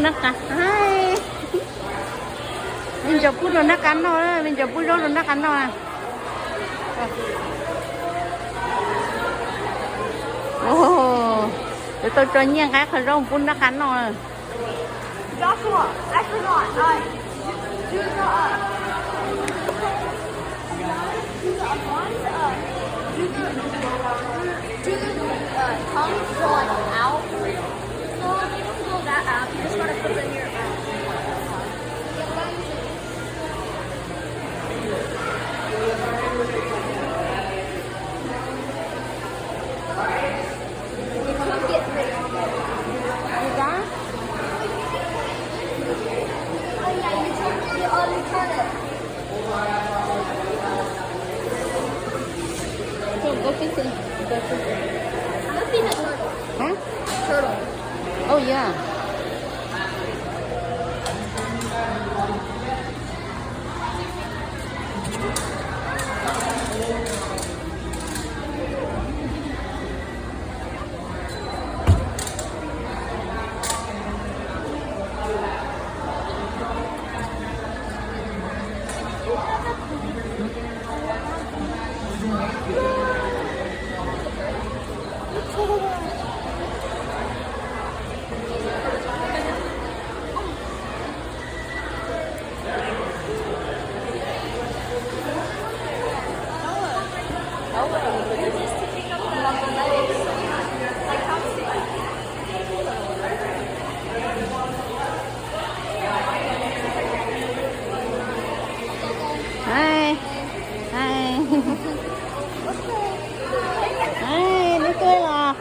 naka. Hai. Mình chụp phút rồi nó cắn thôi, mình chụp phút rồi nó cắn thôi à. Ồ, để tôi cho nhiên cái khởi rong phút nó cắn rồi. Joshua, I forgot. Do the tongue go like out. So you don't blow that out. You just gotta put it in your mouth. You cook it. Gì đó? Oh yeah, you turn it. Không có cái gì. I'm a peanut turtle. Hả? Turtle. Oh yeah. Hai. Hai. Hai, nó cười là.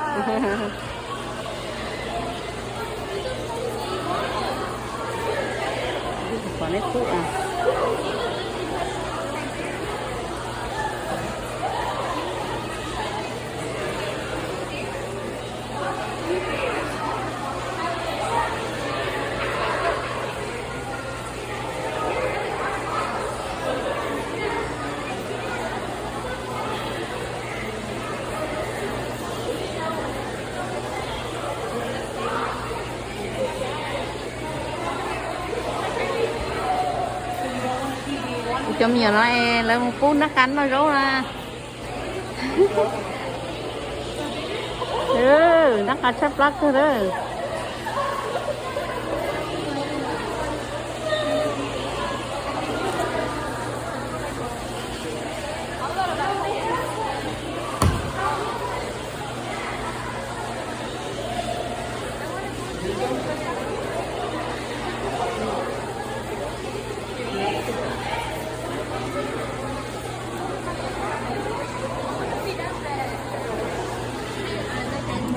Còn nét cũ à? Trong giờ nó lấy một phút nó cắn nó rốt ra. Nó cắn sắp lắc thôi đó.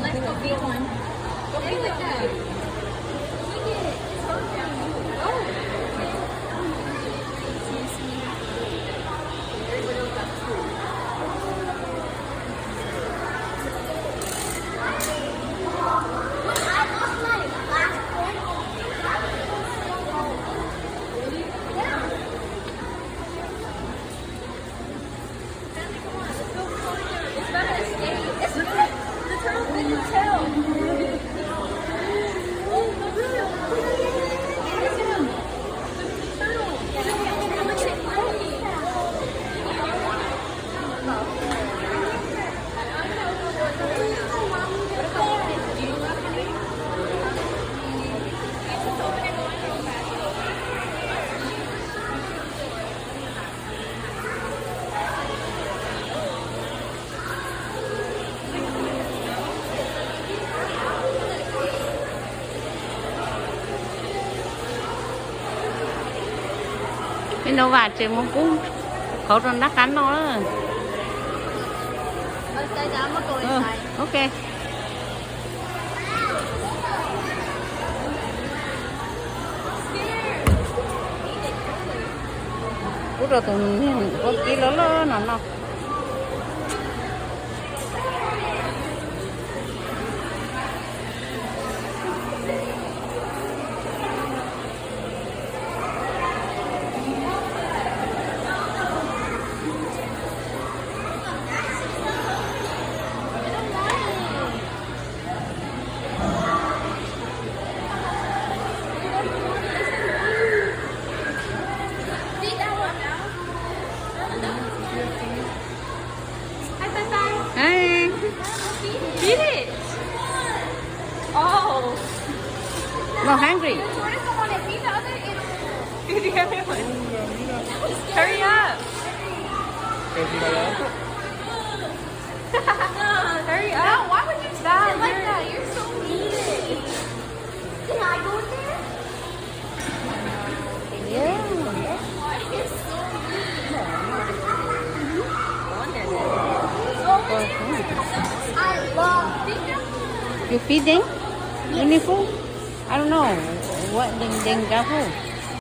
Let's go be one. Go be with them. Cái nó vạt trên một cú khẩu rồi nó cắn nó đó. Ok. Cú rồi tụi có kí lớn lớn nó. hurry. Which one is the one that beat the other? The other one. Hurry up. Hurry No, up. why would you stop it like that? You're so mean. Can I go in there? Yeah. Why are you so mean? I love Bingo. You feeding? Uniform? I don't know. What? Then go.